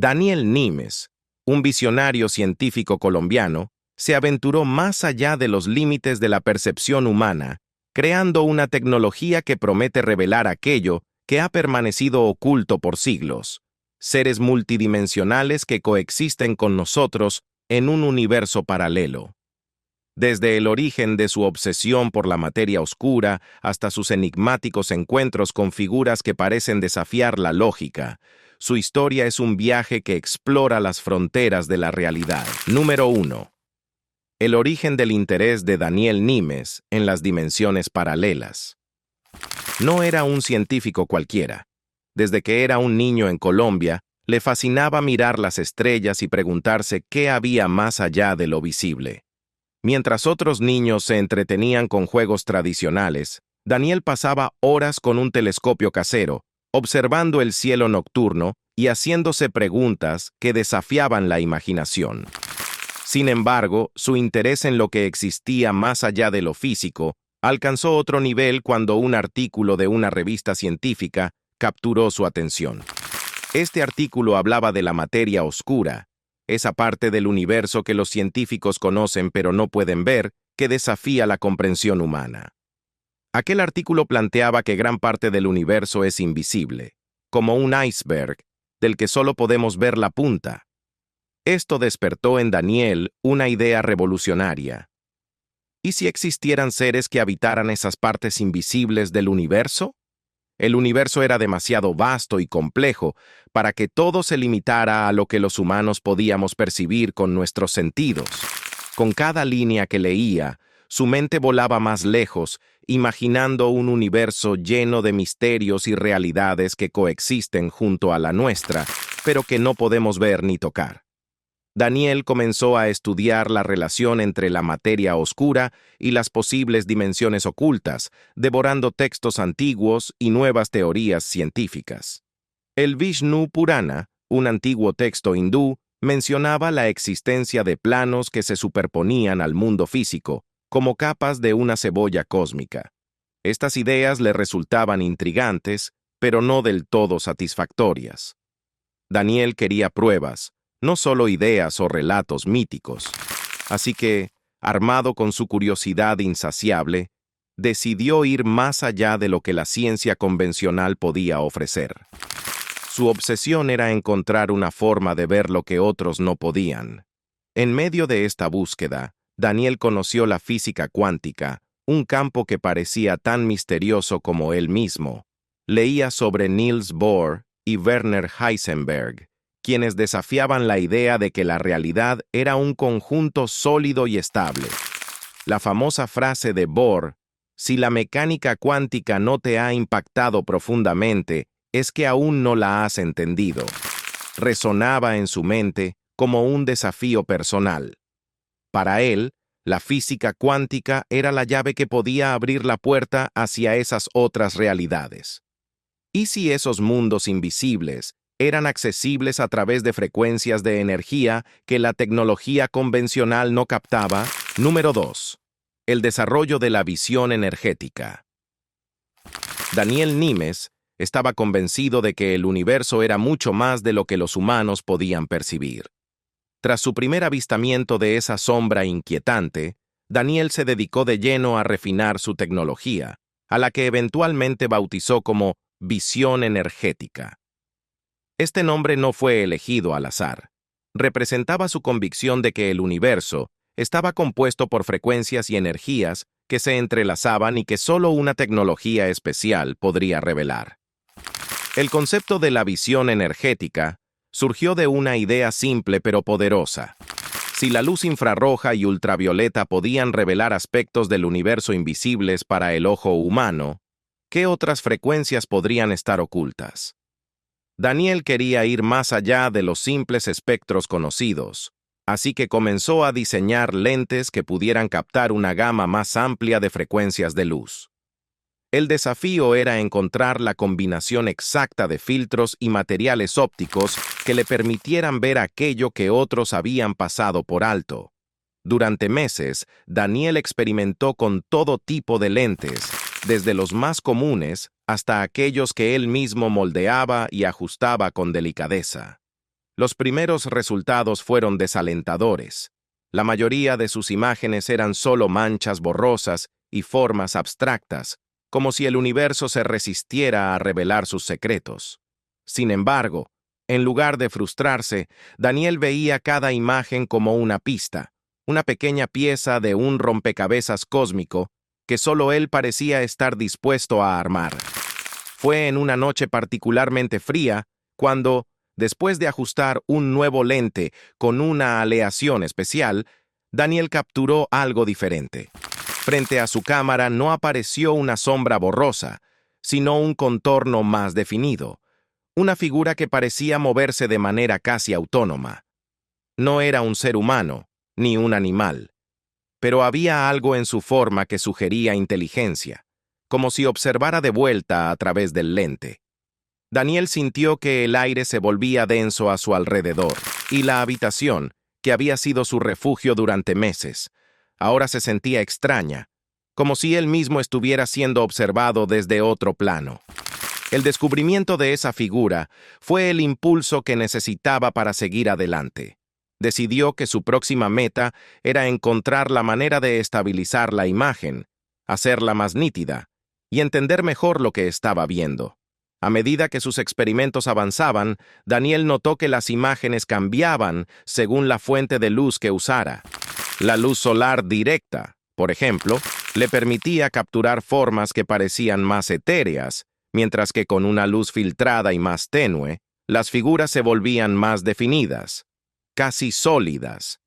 Daniel Nimes, un visionario científico colombiano, se aventuró más allá de los límites de la percepción humana, creando una tecnología que promete revelar aquello que ha permanecido oculto por siglos, seres multidimensionales que coexisten con nosotros en un universo paralelo. Desde el origen de su obsesión por la materia oscura hasta sus enigmáticos encuentros con figuras que parecen desafiar la lógica, su historia es un viaje que explora las fronteras de la realidad. Número 1. El origen del interés de Daniel Nimes en las dimensiones paralelas. No era un científico cualquiera. Desde que era un niño en Colombia, le fascinaba mirar las estrellas y preguntarse qué había más allá de lo visible. Mientras otros niños se entretenían con juegos tradicionales, Daniel pasaba horas con un telescopio casero, observando el cielo nocturno y haciéndose preguntas que desafiaban la imaginación. Sin embargo, su interés en lo que existía más allá de lo físico alcanzó otro nivel cuando un artículo de una revista científica capturó su atención. Este artículo hablaba de la materia oscura, esa parte del universo que los científicos conocen pero no pueden ver, que desafía la comprensión humana. Aquel artículo planteaba que gran parte del universo es invisible, como un iceberg, del que solo podemos ver la punta. Esto despertó en Daniel una idea revolucionaria. ¿Y si existieran seres que habitaran esas partes invisibles del universo? El universo era demasiado vasto y complejo para que todo se limitara a lo que los humanos podíamos percibir con nuestros sentidos. Con cada línea que leía, su mente volaba más lejos, imaginando un universo lleno de misterios y realidades que coexisten junto a la nuestra, pero que no podemos ver ni tocar. Daniel comenzó a estudiar la relación entre la materia oscura y las posibles dimensiones ocultas, devorando textos antiguos y nuevas teorías científicas. El Vishnu Purana, un antiguo texto hindú, mencionaba la existencia de planos que se superponían al mundo físico, como capas de una cebolla cósmica. Estas ideas le resultaban intrigantes, pero no del todo satisfactorias. Daniel quería pruebas, no solo ideas o relatos míticos. Así que, armado con su curiosidad insaciable, decidió ir más allá de lo que la ciencia convencional podía ofrecer. Su obsesión era encontrar una forma de ver lo que otros no podían. En medio de esta búsqueda, Daniel conoció la física cuántica, un campo que parecía tan misterioso como él mismo. Leía sobre Niels Bohr y Werner Heisenberg, quienes desafiaban la idea de que la realidad era un conjunto sólido y estable. La famosa frase de Bohr, "Si la mecánica cuántica no te ha impactado profundamente, es que aún no la has entendido", resonaba en su mente como un desafío personal. Para él, la física cuántica era la llave que podía abrir la puerta hacia esas otras realidades. ¿Y si esos mundos invisibles eran accesibles a través de frecuencias de energía que la tecnología convencional no captaba? Número 2. El desarrollo de la visión energética. Daniel Nimes estaba convencido de que el universo era mucho más de lo que los humanos podían percibir. Tras su primer avistamiento de esa sombra inquietante, Daniel se dedicó de lleno a refinar su tecnología, a la que eventualmente bautizó como visión energética. Este nombre no fue elegido al azar. Representaba su convicción de que el universo estaba compuesto por frecuencias y energías que se entrelazaban y que solo una tecnología especial podría revelar. El concepto de la visión energética surgió de una idea simple pero poderosa. Si la luz infrarroja y ultravioleta podían revelar aspectos del universo invisibles para el ojo humano, ¿qué otras frecuencias podrían estar ocultas? Daniel quería ir más allá de los simples espectros conocidos, así que comenzó a diseñar lentes que pudieran captar una gama más amplia de frecuencias de luz. El desafío era encontrar la combinación exacta de filtros y materiales ópticos que le permitieran ver aquello que otros habían pasado por alto. Durante meses, Daniel experimentó con todo tipo de lentes, desde los más comunes hasta aquellos que él mismo moldeaba y ajustaba con delicadeza. Los primeros resultados fueron desalentadores. La mayoría de sus imágenes eran solo manchas borrosas y formas abstractas, como si el universo se resistiera a revelar sus secretos. Sin embargo, en lugar de frustrarse, Daniel veía cada imagen como una pista, una pequeña pieza de un rompecabezas cósmico que solo él parecía estar dispuesto a armar. Fue en una noche particularmente fría cuando, después de ajustar un nuevo lente con una aleación especial, Daniel capturó algo diferente. Frente a su cámara no apareció una sombra borrosa, sino un contorno más definido, una figura que parecía moverse de manera casi autónoma. No era un ser humano, ni un animal, pero había algo en su forma que sugería inteligencia, como si observara de vuelta a través del lente. Daniel sintió que el aire se volvía denso a su alrededor, y la habitación, que había sido su refugio durante meses, ahora se sentía extraña, como si él mismo estuviera siendo observado desde otro plano. El descubrimiento de esa figura fue el impulso que necesitaba para seguir adelante. Decidió que su próxima meta era encontrar la manera de estabilizar la imagen, hacerla más nítida y entender mejor lo que estaba viendo. A medida que sus experimentos avanzaban, Daniel notó que las imágenes cambiaban según la fuente de luz que usara. La luz solar directa, por ejemplo, le permitía capturar formas que parecían más etéreas, mientras que con una luz filtrada y más tenue, las figuras se volvían más definidas, casi sólidas.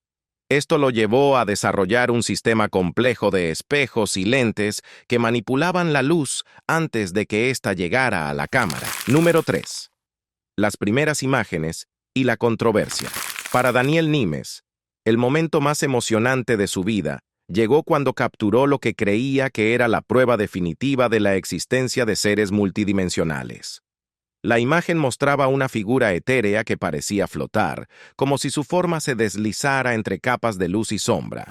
Esto lo llevó a desarrollar un sistema complejo de espejos y lentes que manipulaban la luz antes de que ésta llegara a la cámara. Número 3. Las primeras imágenes y la controversia. Para Daniel Nimes, el momento más emocionante de su vida llegó cuando capturó lo que creía que era la prueba definitiva de la existencia de seres multidimensionales. La imagen mostraba una figura etérea que parecía flotar, como si su forma se deslizara entre capas de luz y sombra.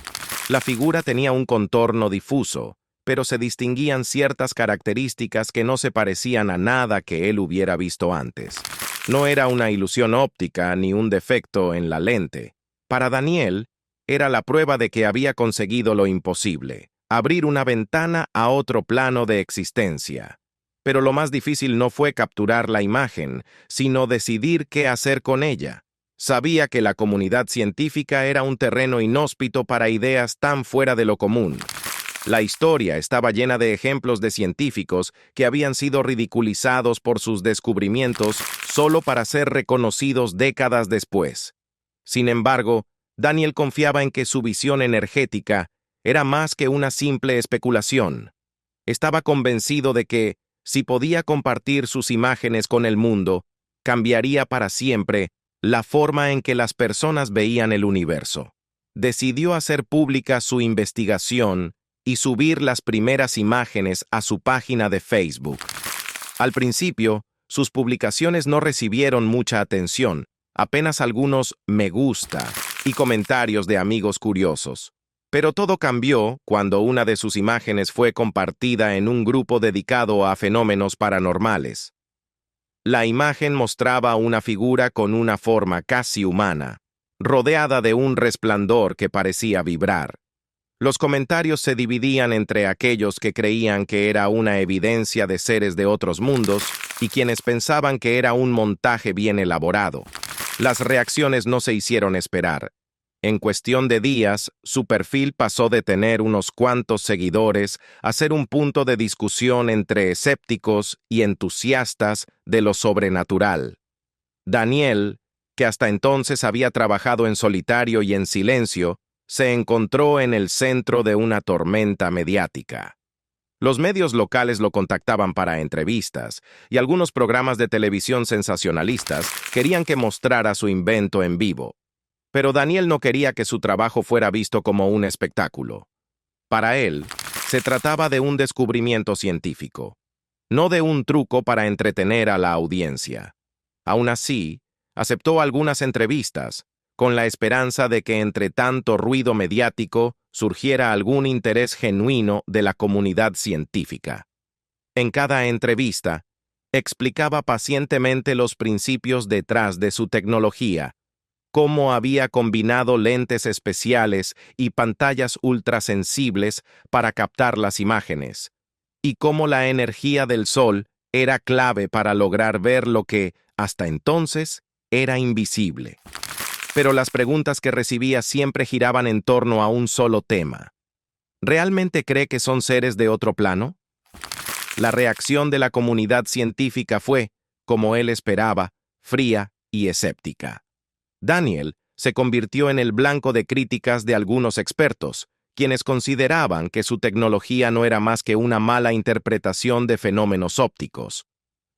La figura tenía un contorno difuso, pero se distinguían ciertas características que no se parecían a nada que él hubiera visto antes. No era una ilusión óptica ni un defecto en la lente. Para Daniel, era la prueba de que había conseguido lo imposible, abrir una ventana a otro plano de existencia. Pero lo más difícil no fue capturar la imagen, sino decidir qué hacer con ella. Sabía que la comunidad científica era un terreno inhóspito para ideas tan fuera de lo común. La historia estaba llena de ejemplos de científicos que habían sido ridiculizados por sus descubrimientos solo para ser reconocidos décadas después. Sin embargo, Daniel confiaba en que su visión energética era más que una simple especulación. Estaba convencido de que, si podía compartir sus imágenes con el mundo, cambiaría para siempre la forma en que las personas veían el universo. Decidió hacer pública su investigación y subir las primeras imágenes a su página de Facebook. Al principio, sus publicaciones no recibieron mucha atención, apenas algunos me gusta y comentarios de amigos curiosos. Pero todo cambió cuando una de sus imágenes fue compartida en un grupo dedicado a fenómenos paranormales. La imagen mostraba una figura con una forma casi humana, rodeada de un resplandor que parecía vibrar. Los comentarios se dividían entre aquellos que creían que era una evidencia de seres de otros mundos y quienes pensaban que era un montaje bien elaborado. Las reacciones no se hicieron esperar. En cuestión de días, su perfil pasó de tener unos cuantos seguidores a ser un punto de discusión entre escépticos y entusiastas de lo sobrenatural. Daniel, que hasta entonces había trabajado en solitario y en silencio, se encontró en el centro de una tormenta mediática. Los medios locales lo contactaban para entrevistas, y algunos programas de televisión sensacionalistas querían que mostrara su invento en vivo. Pero Daniel no quería que su trabajo fuera visto como un espectáculo. Para él, se trataba de un descubrimiento científico, no de un truco para entretener a la audiencia. Aún así, aceptó algunas entrevistas, con la esperanza de que entre tanto ruido mediático surgiera algún interés genuino de la comunidad científica. En cada entrevista, Explicaba pacientemente los principios detrás de su tecnología, cómo había combinado lentes especiales y pantallas ultrasensibles para captar las imágenes, y cómo la energía del sol era clave para lograr ver lo que, hasta entonces, era invisible. Pero las preguntas que recibía siempre giraban en torno a un solo tema. ¿Realmente cree que son seres de otro plano? La reacción de la comunidad científica fue, como él esperaba, fría y escéptica. Daniel se convirtió en el blanco de críticas de algunos expertos, quienes consideraban que su tecnología no era más que una mala interpretación de fenómenos ópticos.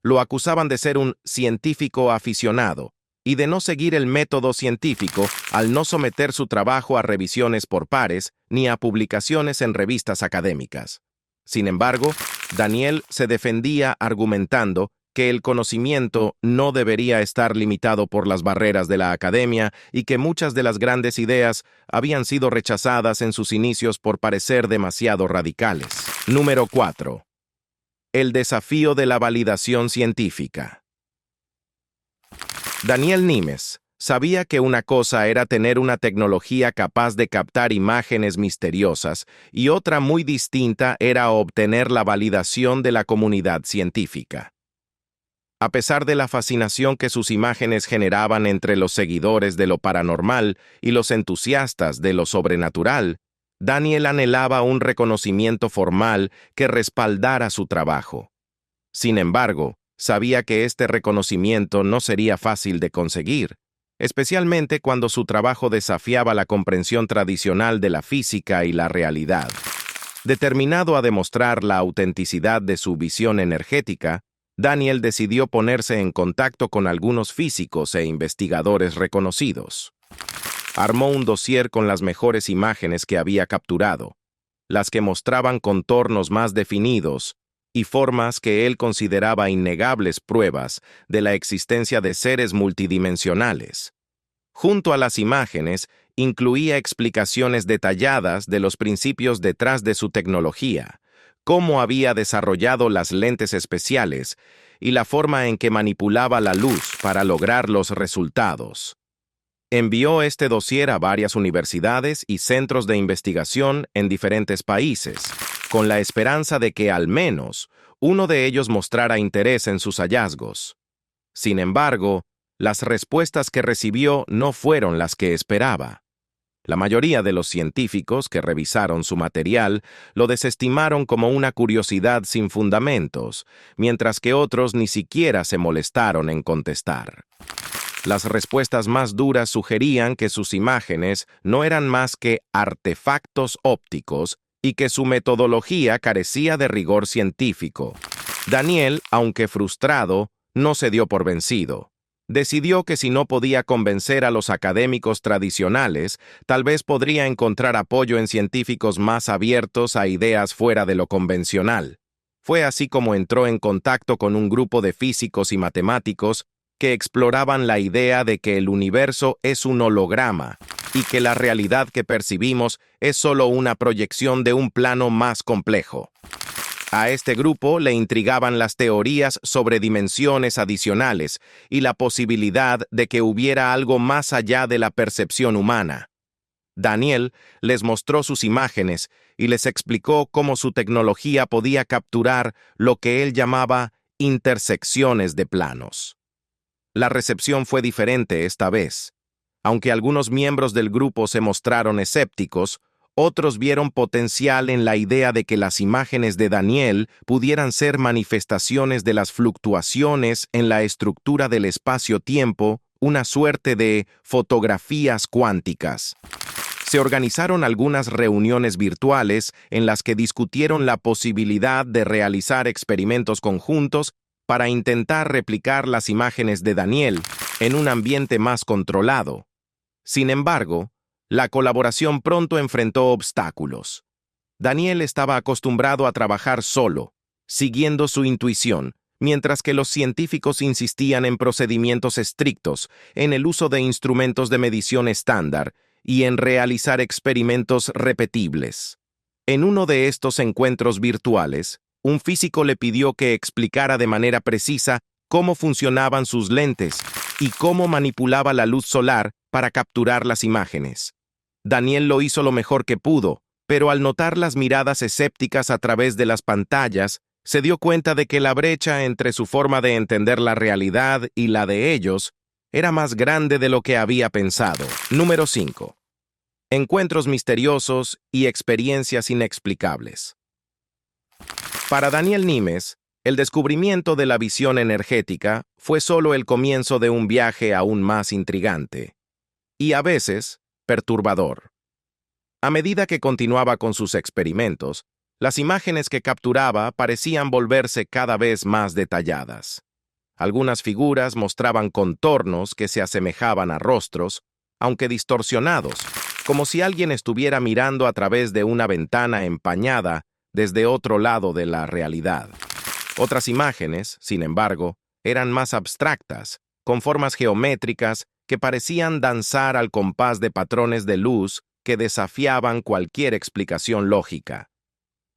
Lo acusaban de ser un científico aficionado y de no seguir el método científico al no someter su trabajo a revisiones por pares ni a publicaciones en revistas académicas. Sin embargo, Daniel se defendía argumentando que el conocimiento no debería estar limitado por las barreras de la academia y que muchas de las grandes ideas habían sido rechazadas en sus inicios por parecer demasiado radicales. Número 4. El desafío de la validación científica. Daniel Nimes sabía que una cosa era tener una tecnología capaz de captar imágenes misteriosas y otra muy distinta era obtener la validación de la comunidad científica. A pesar de la fascinación que sus imágenes generaban entre los seguidores de lo paranormal y los entusiastas de lo sobrenatural, Daniel anhelaba un reconocimiento formal que respaldara su trabajo. Sin embargo, sabía que este reconocimiento no sería fácil de conseguir, especialmente cuando su trabajo desafiaba la comprensión tradicional de la física y la realidad. Determinado a demostrar la autenticidad de su visión energética, Daniel decidió ponerse en contacto con algunos físicos e investigadores reconocidos. Armó un dossier con las mejores imágenes que había capturado, las que mostraban contornos más definidos y formas que él consideraba innegables pruebas de la existencia de seres multidimensionales. Junto a las imágenes, incluía explicaciones detalladas de los principios detrás de su tecnología, cómo había desarrollado las lentes especiales y la forma en que manipulaba la luz para lograr los resultados. Envió este dossier a varias universidades y centros de investigación en diferentes países, con la esperanza de que al menos uno de ellos mostrara interés en sus hallazgos. Sin embargo, las respuestas que recibió no fueron las que esperaba. La mayoría de los científicos que revisaron su material lo desestimaron como una curiosidad sin fundamentos, mientras que otros ni siquiera se molestaron en contestar. Las respuestas más duras sugerían que sus imágenes no eran más que artefactos ópticos y que su metodología carecía de rigor científico. Daniel, aunque frustrado, no se dio por vencido. Decidió que si no podía convencer a los académicos tradicionales, tal vez podría encontrar apoyo en científicos más abiertos a ideas fuera de lo convencional. Fue así como entró en contacto con un grupo de físicos y matemáticos que exploraban la idea de que el universo es un holograma y que la realidad que percibimos es solo una proyección de un plano más complejo. A este grupo le intrigaban las teorías sobre dimensiones adicionales y la posibilidad de que hubiera algo más allá de la percepción humana. Daniel les mostró sus imágenes y les explicó cómo su tecnología podía capturar lo que él llamaba intersecciones de planos. La recepción fue diferente esta vez. Aunque algunos miembros del grupo se mostraron escépticos, otros vieron potencial en la idea de que las imágenes de Daniel pudieran ser manifestaciones de las fluctuaciones en la estructura del espacio-tiempo, una suerte de fotografías cuánticas. Se organizaron algunas reuniones virtuales en las que discutieron la posibilidad de realizar experimentos conjuntos para intentar replicar las imágenes de Daniel en un ambiente más controlado. Sin embargo, la colaboración pronto enfrentó obstáculos. Daniel estaba acostumbrado a trabajar solo, siguiendo su intuición, mientras que los científicos insistían en procedimientos estrictos, en el uso de instrumentos de medición estándar y en realizar experimentos repetibles. En uno de estos encuentros virtuales, un físico le pidió que explicara de manera precisa cómo funcionaban sus lentes y cómo manipulaba la luz solar para capturar las imágenes. Daniel lo hizo lo mejor que pudo, pero al notar las miradas escépticas a través de las pantallas, se dio cuenta de que la brecha entre su forma de entender la realidad y la de ellos era más grande de lo que había pensado. Número 5. Encuentros misteriosos y experiencias inexplicables. Para Daniel Nimes, el descubrimiento de la visión energética fue solo el comienzo de un viaje aún más intrigante y, a veces, perturbador. A medida que continuaba con sus experimentos, las imágenes que capturaba parecían volverse cada vez más detalladas. Algunas figuras mostraban contornos que se asemejaban a rostros, aunque distorsionados, como si alguien estuviera mirando a través de una ventana empañada desde otro lado de la realidad. Otras imágenes, sin embargo, eran más abstractas, con formas geométricas que parecían danzar al compás de patrones de luz que desafiaban cualquier explicación lógica.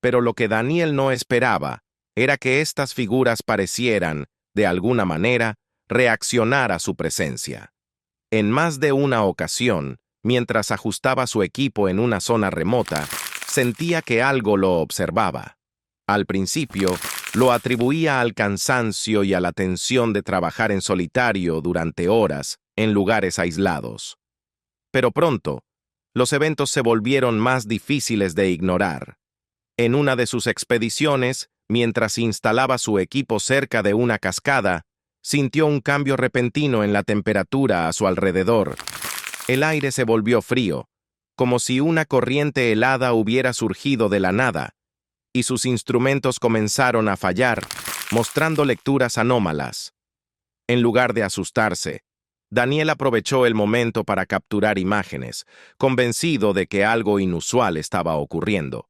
Pero lo que Daniel no esperaba era que estas figuras parecieran, de alguna manera, reaccionar a su presencia. En más de una ocasión, mientras ajustaba su equipo en una zona remota, sentía que algo lo observaba. Al principio, lo atribuía al cansancio y a la tensión de trabajar en solitario durante horas en lugares aislados. Pero pronto, los eventos se volvieron más difíciles de ignorar. En una de sus expediciones, mientras instalaba su equipo cerca de una cascada, sintió un cambio repentino en la temperatura a su alrededor. El aire se volvió frío, como si una corriente helada hubiera surgido de la nada, y sus instrumentos comenzaron a fallar, mostrando lecturas anómalas. En lugar de asustarse, Daniel aprovechó el momento para capturar imágenes, convencido de que algo inusual estaba ocurriendo.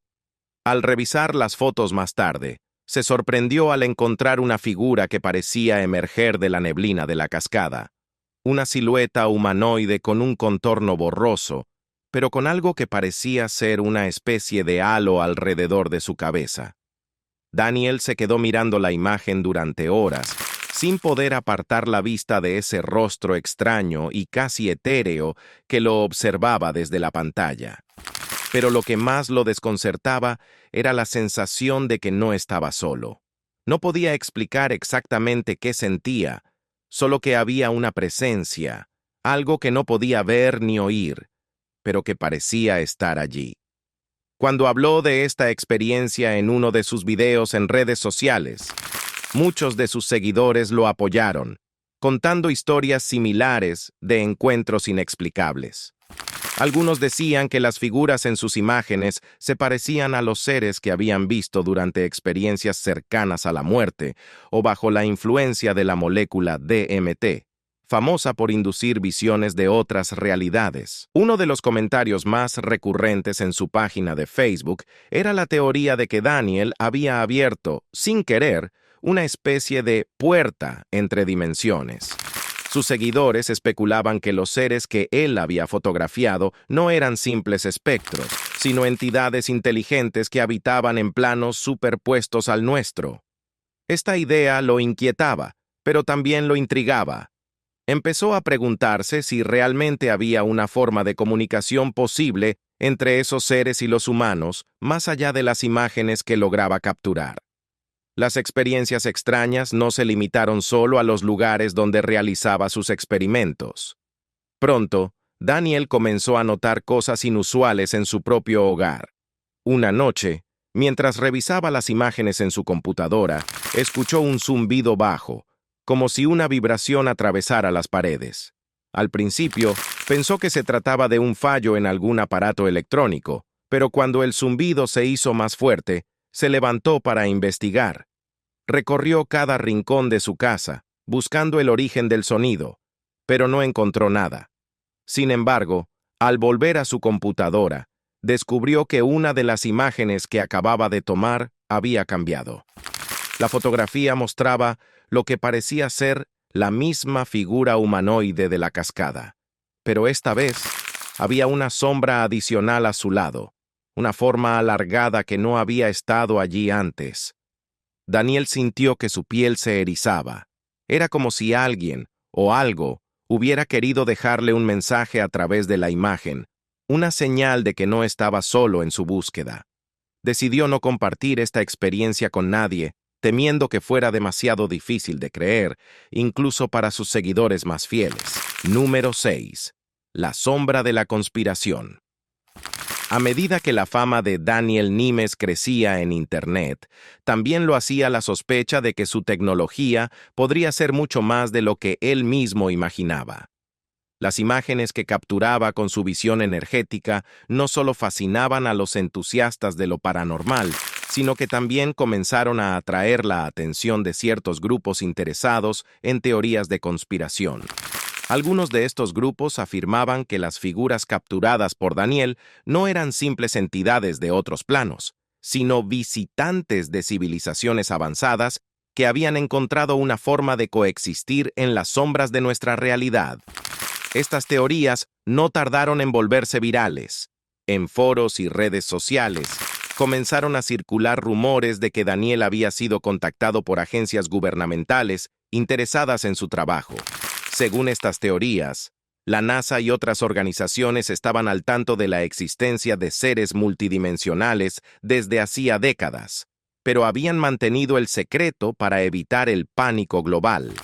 Al revisar las fotos más tarde, se sorprendió al encontrar una figura que parecía emerger de la neblina de la cascada, una silueta humanoide con un contorno borroso, pero con algo que parecía ser una especie de halo alrededor de su cabeza. Daniel se quedó mirando la imagen durante horas, sin poder apartar la vista de ese rostro extraño y casi etéreo que lo observaba desde la pantalla. Pero lo que más lo desconcertaba era la sensación de que no estaba solo. No podía explicar exactamente qué sentía, solo que había una presencia, algo que no podía ver ni oír, pero que parecía estar allí. Cuando habló de esta experiencia en uno de sus videos en redes sociales, muchos de sus seguidores lo apoyaron, contando historias similares de encuentros inexplicables. Algunos decían que las figuras en sus imágenes se parecían a los seres que habían visto durante experiencias cercanas a la muerte o bajo la influencia de la molécula DMT, famosa por inducir visiones de otras realidades. Uno de los comentarios más recurrentes en su página de Facebook era la teoría de que Daniel había abierto, sin querer, una especie de puerta entre dimensiones. Sus seguidores especulaban que los seres que él había fotografiado no eran simples espectros, sino entidades inteligentes que habitaban en planos superpuestos al nuestro. Esta idea lo inquietaba, pero también lo intrigaba. Empezó a preguntarse si realmente había una forma de comunicación posible entre esos seres y los humanos, más allá de las imágenes que lograba capturar. Las experiencias extrañas no se limitaron solo a los lugares donde realizaba sus experimentos. Pronto, Daniel comenzó a notar cosas inusuales en su propio hogar. Una noche, mientras revisaba las imágenes en su computadora, escuchó un zumbido bajo, como si una vibración atravesara las paredes. Al principio, pensó que se trataba de un fallo en algún aparato electrónico, pero cuando el zumbido se hizo más fuerte, se levantó para investigar. Recorrió cada rincón de su casa, buscando el origen del sonido, pero no encontró nada. Sin embargo, al volver a su computadora, descubrió que una de las imágenes que acababa de tomar había cambiado. La fotografía mostraba lo que parecía ser la misma figura humanoide de la cascada, pero esta vez había una sombra adicional a su lado, una forma alargada que no había estado allí antes. Daniel sintió que su piel se erizaba. Era como si alguien, o algo, hubiera querido dejarle un mensaje a través de la imagen, una señal de que no estaba solo en su búsqueda. Decidió no compartir esta experiencia con nadie, temiendo que fuera demasiado difícil de creer, incluso para sus seguidores más fieles. Número 6. La sombra de la conspiración. A medida que la fama de Daniel Nimes crecía en Internet, también lo hacía la sospecha de que su tecnología podría ser mucho más de lo que él mismo imaginaba. Las imágenes que capturaba con su visión energética no solo fascinaban a los entusiastas de lo paranormal, sino que también comenzaron a atraer la atención de ciertos grupos interesados en teorías de conspiración. Algunos de estos grupos afirmaban que las figuras capturadas por Daniel no eran simples entidades de otros planos, sino visitantes de civilizaciones avanzadas que habían encontrado una forma de coexistir en las sombras de nuestra realidad. Estas teorías no tardaron en volverse virales. En foros y redes sociales, comenzaron a circular rumores de que Daniel había sido contactado por agencias gubernamentales interesadas en su trabajo. Según estas teorías, la NASA y otras organizaciones estaban al tanto de la existencia de seres multidimensionales desde hacía décadas, pero habían mantenido el secreto para evitar el pánico global.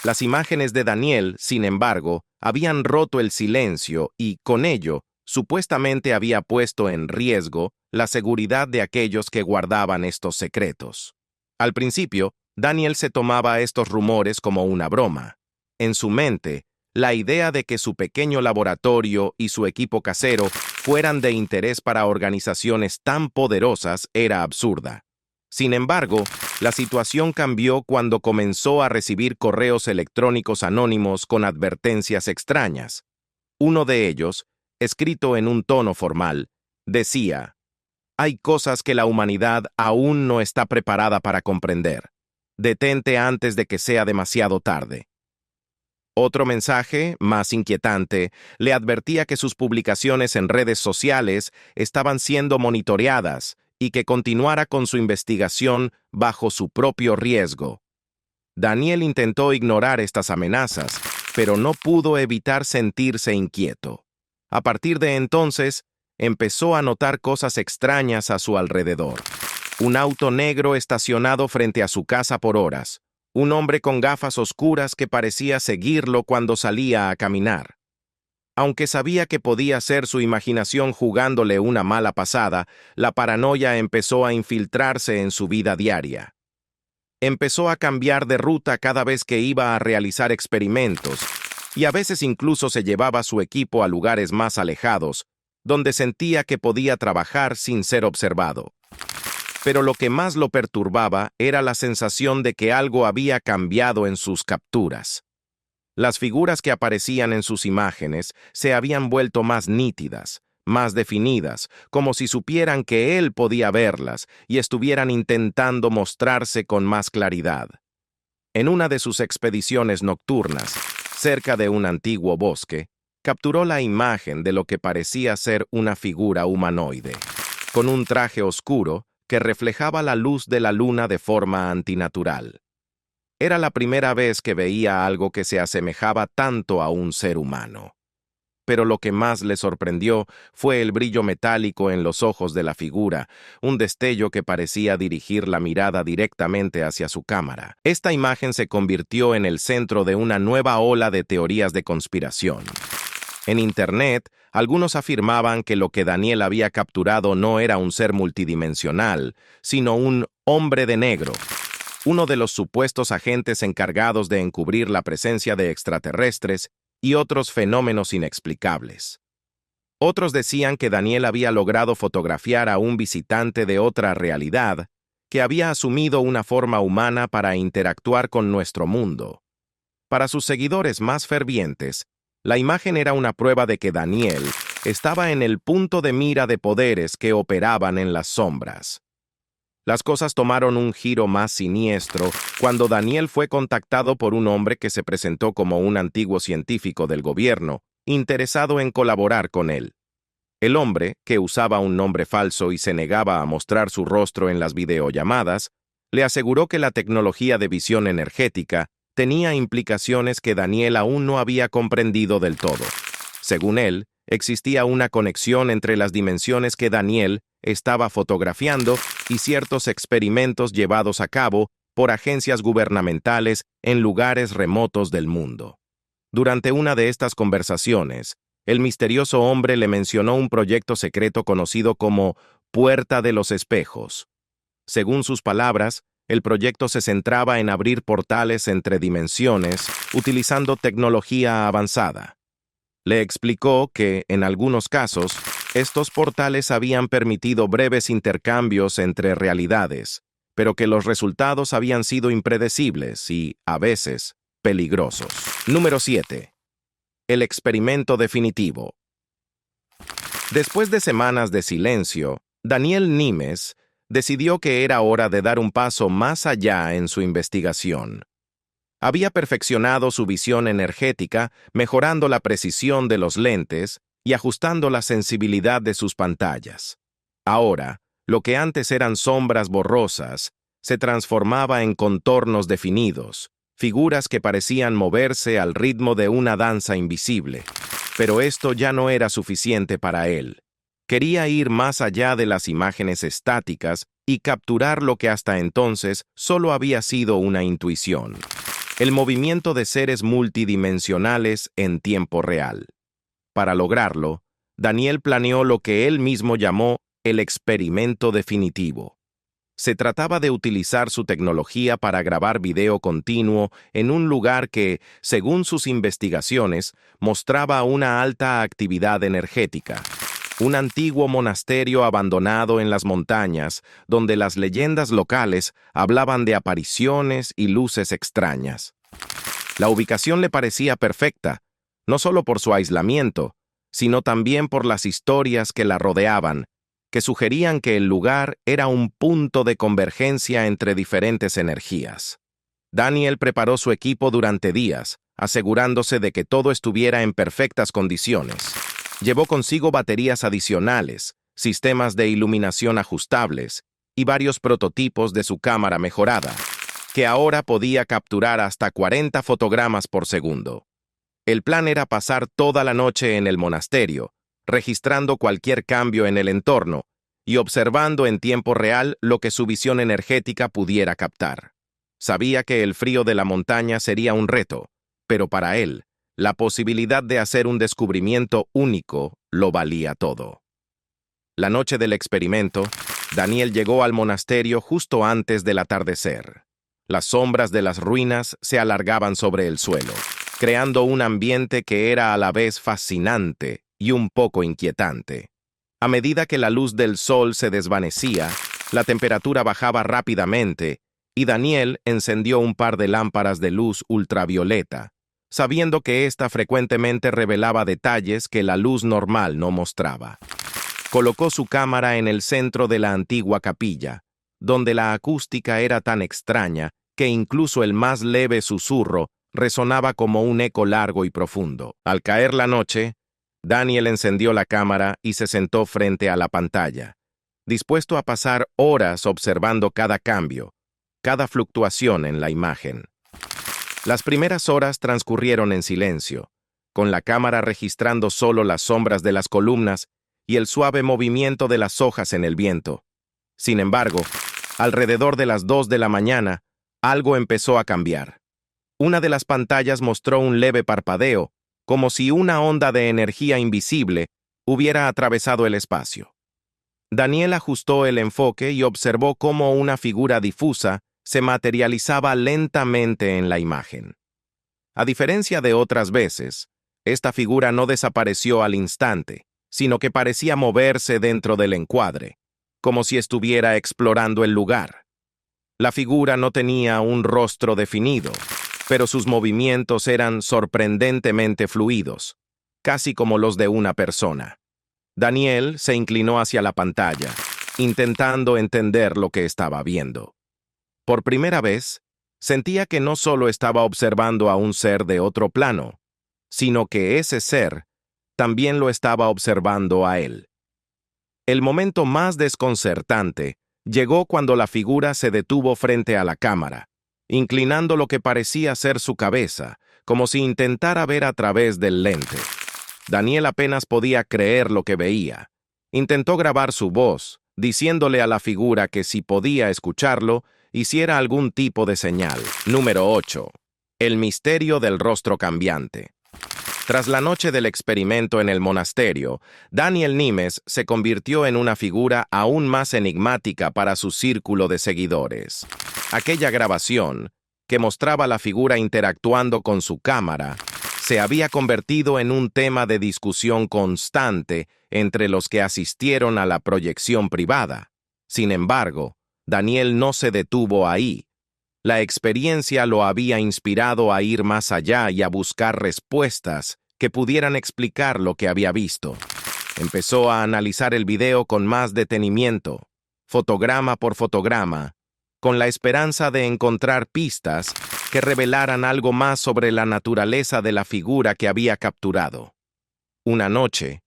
Las imágenes de Daniel, sin embargo, habían roto el silencio y, con ello, supuestamente había puesto en riesgo la seguridad de aquellos que guardaban estos secretos. Al principio, Daniel se tomaba estos rumores como una broma. En su mente, la idea de que su pequeño laboratorio y su equipo casero fueran de interés para organizaciones tan poderosas era absurda. Sin embargo, la situación cambió cuando comenzó a recibir correos electrónicos anónimos con advertencias extrañas. Uno de ellos, escrito en un tono formal, decía: «Hay cosas que la humanidad aún no está preparada para comprender. Detente antes de que sea demasiado tarde». Otro mensaje, más inquietante, le advertía que sus publicaciones en redes sociales estaban siendo monitoreadas y que continuara con su investigación bajo su propio riesgo. Daniel intentó ignorar estas amenazas, pero no pudo evitar sentirse inquieto. A partir de entonces, empezó a notar cosas extrañas a su alrededor. Un auto negro estacionado frente a su casa por horas. Un hombre con gafas oscuras que parecía seguirlo cuando salía a caminar. Aunque sabía que podía ser su imaginación jugándole una mala pasada, la paranoia empezó a infiltrarse en su vida diaria. Empezó a cambiar de ruta cada vez que iba a realizar experimentos, y a veces incluso se llevaba su equipo a lugares más alejados, donde sentía que podía trabajar sin ser observado. Pero lo que más lo perturbaba era la sensación de que algo había cambiado en sus capturas. Las figuras que aparecían en sus imágenes se habían vuelto más nítidas, más definidas, como si supieran que él podía verlas y estuvieran intentando mostrarse con más claridad. En una de sus expediciones nocturnas, cerca de un antiguo bosque, capturó la imagen de lo que parecía ser una figura humanoide, con un traje oscuro que reflejaba la luz de la luna de forma antinatural. Era la primera vez que veía algo que se asemejaba tanto a un ser humano. Pero lo que más le sorprendió fue el brillo metálico en los ojos de la figura, un destello que parecía dirigir la mirada directamente hacia su cámara. Esta imagen se convirtió en el centro de una nueva ola de teorías de conspiración. En Internet, algunos afirmaban que lo que Daniel había capturado no era un ser multidimensional, sino un hombre de negro, uno de los supuestos agentes encargados de encubrir la presencia de extraterrestres y otros fenómenos inexplicables. Otros decían que Daniel había logrado fotografiar a un visitante de otra realidad que había asumido una forma humana para interactuar con nuestro mundo. Para sus seguidores más fervientes, la imagen era una prueba de que Daniel estaba en el punto de mira de poderes que operaban en las sombras. Las cosas tomaron un giro más siniestro cuando Daniel fue contactado por un hombre que se presentó como un antiguo científico del gobierno, interesado en colaborar con él. El hombre, que usaba un nombre falso y se negaba a mostrar su rostro en las videollamadas, Le aseguró que la tecnología de visión energética tenía implicaciones que Daniel aún no había comprendido del todo. Según él, existía una conexión entre las dimensiones que Daniel estaba fotografiando y ciertos experimentos llevados a cabo por agencias gubernamentales en lugares remotos del mundo. Durante una de estas conversaciones, el misterioso hombre le mencionó un proyecto secreto conocido como Puerta de los Espejos. Según sus palabras, el proyecto se centraba en abrir portales entre dimensiones utilizando tecnología avanzada. Le explicó que, en algunos casos, estos portales habían permitido breves intercambios entre realidades, pero que los resultados habían sido impredecibles y, a veces, peligrosos. Número 7. El experimento definitivo. Después de semanas de silencio, Daniel Nimes decidió que era hora de dar un paso más allá en su investigación. Había perfeccionado su visión energética, mejorando la precisión de los lentes y ajustando la sensibilidad de sus pantallas. Ahora, lo que antes eran sombras borrosas, se transformaba en contornos definidos, figuras que parecían moverse al ritmo de una danza invisible. Pero esto ya no era suficiente para él. Quería ir más allá de las imágenes estáticas y capturar lo que hasta entonces solo había sido una intuición: el movimiento de seres multidimensionales en tiempo real. Para lograrlo, Daniel planeó lo que él mismo llamó el experimento definitivo. Se trataba de utilizar su tecnología para grabar video continuo en un lugar que, según sus investigaciones, mostraba una alta actividad energética. Un antiguo monasterio abandonado en las montañas, donde las leyendas locales hablaban de apariciones y luces extrañas. La ubicación le parecía perfecta, no solo por su aislamiento, sino también por las historias que la rodeaban, que sugerían que el lugar era un punto de convergencia entre diferentes energías. Daniel preparó su equipo durante días, asegurándose de que todo estuviera en perfectas condiciones. Llevó consigo baterías adicionales, sistemas de iluminación ajustables y varios prototipos de su cámara mejorada, que ahora podía capturar hasta 40 fotogramas por segundo. El plan era pasar toda la noche en el monasterio, registrando cualquier cambio en el entorno y observando en tiempo real lo que su visión energética pudiera captar. Sabía que el frío de la montaña sería un reto, pero para él, la posibilidad de hacer un descubrimiento único lo valía todo. La noche del experimento, Daniel llegó al monasterio justo antes del atardecer. Las sombras de las ruinas se alargaban sobre el suelo, creando un ambiente que era a la vez fascinante y un poco inquietante. A medida que la luz del sol se desvanecía, la temperatura bajaba rápidamente y Daniel encendió un par de lámparas de luz ultravioleta, sabiendo que ésta frecuentemente revelaba detalles que la luz normal no mostraba. Colocó su cámara en el centro de la antigua capilla, donde la acústica era tan extraña que incluso el más leve susurro resonaba como un eco largo y profundo. Al caer la noche, Daniel encendió la cámara y se sentó frente a la pantalla, dispuesto a pasar horas observando cada cambio, cada fluctuación en la imagen. Las primeras horas transcurrieron en silencio, con la cámara registrando solo las sombras de las columnas y el suave movimiento de las hojas en el viento. Sin embargo, alrededor de las 2 de la mañana, algo empezó a cambiar. Una de las pantallas mostró un leve parpadeo, como si una onda de energía invisible hubiera atravesado el espacio. Daniel ajustó el enfoque y observó cómo una figura difusa se materializaba lentamente en la imagen. A diferencia de otras veces, esta figura no desapareció al instante, sino que parecía moverse dentro del encuadre, como si estuviera explorando el lugar. La figura no tenía un rostro definido, pero sus movimientos eran sorprendentemente fluidos, casi como los de una persona. Daniel se inclinó hacia la pantalla, intentando entender lo que estaba viendo. Por primera vez, sentía que no solo estaba observando a un ser de otro plano, sino que ese ser también lo estaba observando a él. El momento más desconcertante Llegó cuando la figura se detuvo frente a la cámara, inclinando lo que parecía ser su cabeza, como si intentara ver a través del lente. Daniel apenas podía creer lo que veía. Intentó grabar su voz, diciéndole a la figura que si podía escucharlo, hiciera algún tipo de señal. Número 8. El misterio del rostro cambiante. Tras la noche del experimento en el monasterio, Daniel Nimes se convirtió en una figura aún más enigmática para su círculo de seguidores. Aquella grabación, que mostraba a la figura interactuando con su cámara, se había convertido en un tema de discusión constante entre los que asistieron a la proyección privada. Sin embargo, Daniel no se detuvo ahí. La experiencia lo había inspirado a ir más allá y a buscar respuestas que pudieran explicar lo que había visto. Empezó a analizar el video con más detenimiento, fotograma por fotograma, con la esperanza de encontrar pistas que revelaran algo más sobre la naturaleza de la figura que había capturado. Una noche,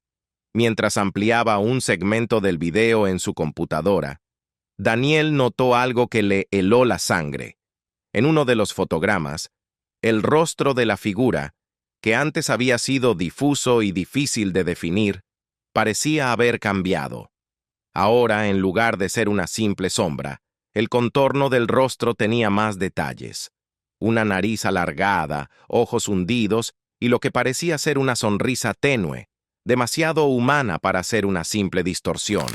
mientras ampliaba un segmento del video en su computadora, Daniel notó algo que le heló la sangre. En uno de los fotogramas, el rostro de la figura, que antes había sido difuso y difícil de definir, parecía haber cambiado. Ahora, en lugar de ser una simple sombra, el contorno del rostro tenía más detalles. Una nariz alargada, ojos hundidos y lo que parecía ser una sonrisa tenue, demasiado humana para ser una simple distorsión.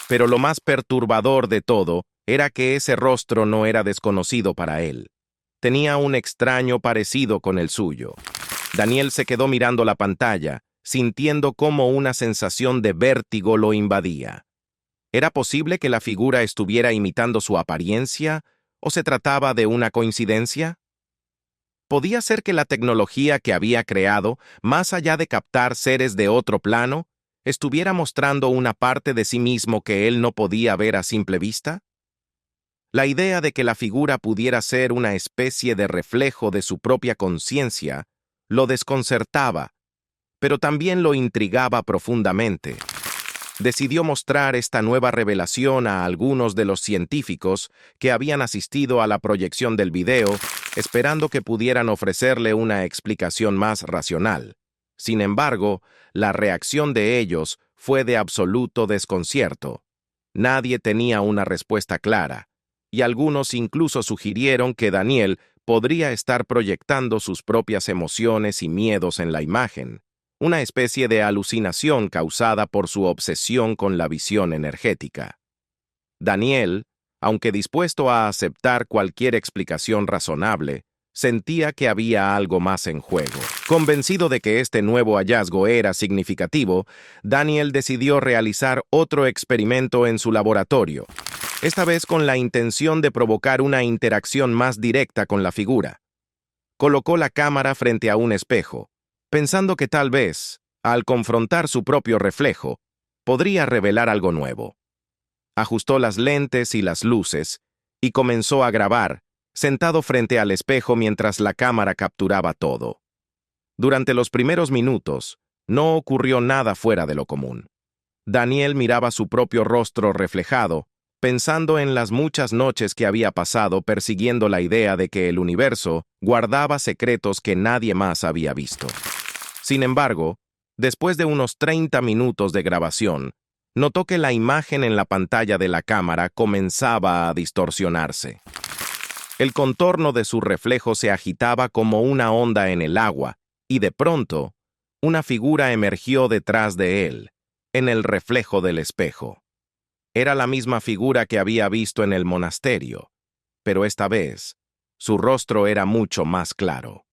Pero lo más perturbador de todo era que ese rostro no era desconocido para él. Tenía un extraño parecido con el suyo. Daniel se quedó mirando la pantalla, sintiendo cómo una sensación de vértigo lo invadía. ¿Era posible que la figura estuviera imitando su apariencia o se trataba de una coincidencia? ¿Podía ser que la tecnología que había creado, más allá de captar seres de otro plano, estuviera mostrando una parte de sí mismo que él no podía ver a simple vista? La idea de que la figura pudiera ser una especie de reflejo de su propia conciencia lo desconcertaba, pero también lo intrigaba profundamente. Decidió mostrar esta nueva revelación a algunos de los científicos que habían asistido a la proyección del video, esperando que pudieran ofrecerle una explicación más racional. Sin embargo, la reacción de ellos fue de absoluto desconcierto. Nadie tenía una respuesta clara, y algunos incluso sugirieron que Daniel podría estar proyectando sus propias emociones y miedos en la imagen, una especie de alucinación causada por su obsesión con la visión energética. Daniel, aunque dispuesto a aceptar cualquier explicación razonable, sentía que había algo más en juego. Convencido de que este nuevo hallazgo era significativo, Daniel decidió realizar otro experimento en su laboratorio, esta vez con la intención de provocar una interacción más directa con la figura. Colocó la cámara frente a un espejo, pensando que tal vez, al confrontar su propio reflejo, podría revelar algo nuevo. Ajustó las lentes y las luces y comenzó a grabar, sentado frente al espejo mientras la cámara capturaba todo. Durante los primeros minutos, no ocurrió nada fuera de lo común. Daniel miraba su propio rostro reflejado, pensando en las muchas noches que había pasado persiguiendo la idea de que el universo guardaba secretos que nadie más había visto. Sin embargo, después de unos 30 minutos de grabación, notó que la imagen en la pantalla de la cámara comenzaba a distorsionarse. El contorno de su reflejo se agitaba como una onda en el agua, y de pronto, una figura emergió detrás de él, en el reflejo del espejo. Era la misma figura que había visto en el monasterio, pero esta vez, su rostro era mucho más claro.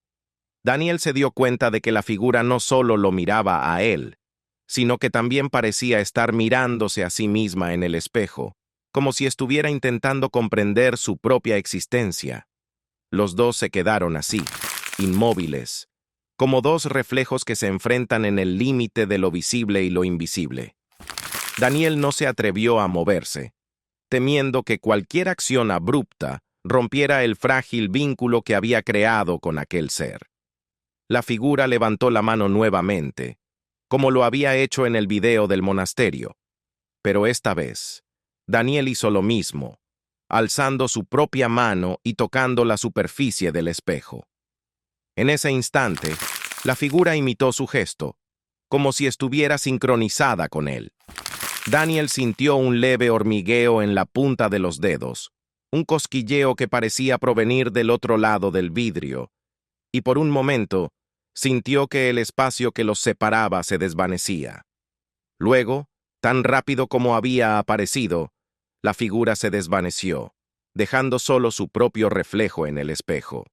Daniel se dio cuenta de que la figura no solo lo miraba a él, sino que también parecía estar mirándose a sí misma en el espejo, como si estuviera intentando comprender su propia existencia. Los dos se quedaron así, inmóviles, como dos reflejos que se enfrentan en el límite de lo visible y lo invisible. Daniel no se atrevió a moverse, temiendo que cualquier acción abrupta rompiera el frágil vínculo que había creado con aquel ser. La figura levantó la mano nuevamente, como lo había hecho en el video del monasterio, pero esta vez, Daniel hizo lo mismo, alzando su propia mano y tocando la superficie del espejo. En ese instante, la figura imitó su gesto, como si estuviera sincronizada con él. Daniel sintió un leve hormigueo en la punta de los dedos, un cosquilleo que parecía provenir del otro lado del vidrio, y por un momento sintió que el espacio que los separaba se desvanecía. Luego, tan rápido como había aparecido, la figura se desvaneció, dejando solo su propio reflejo en el espejo.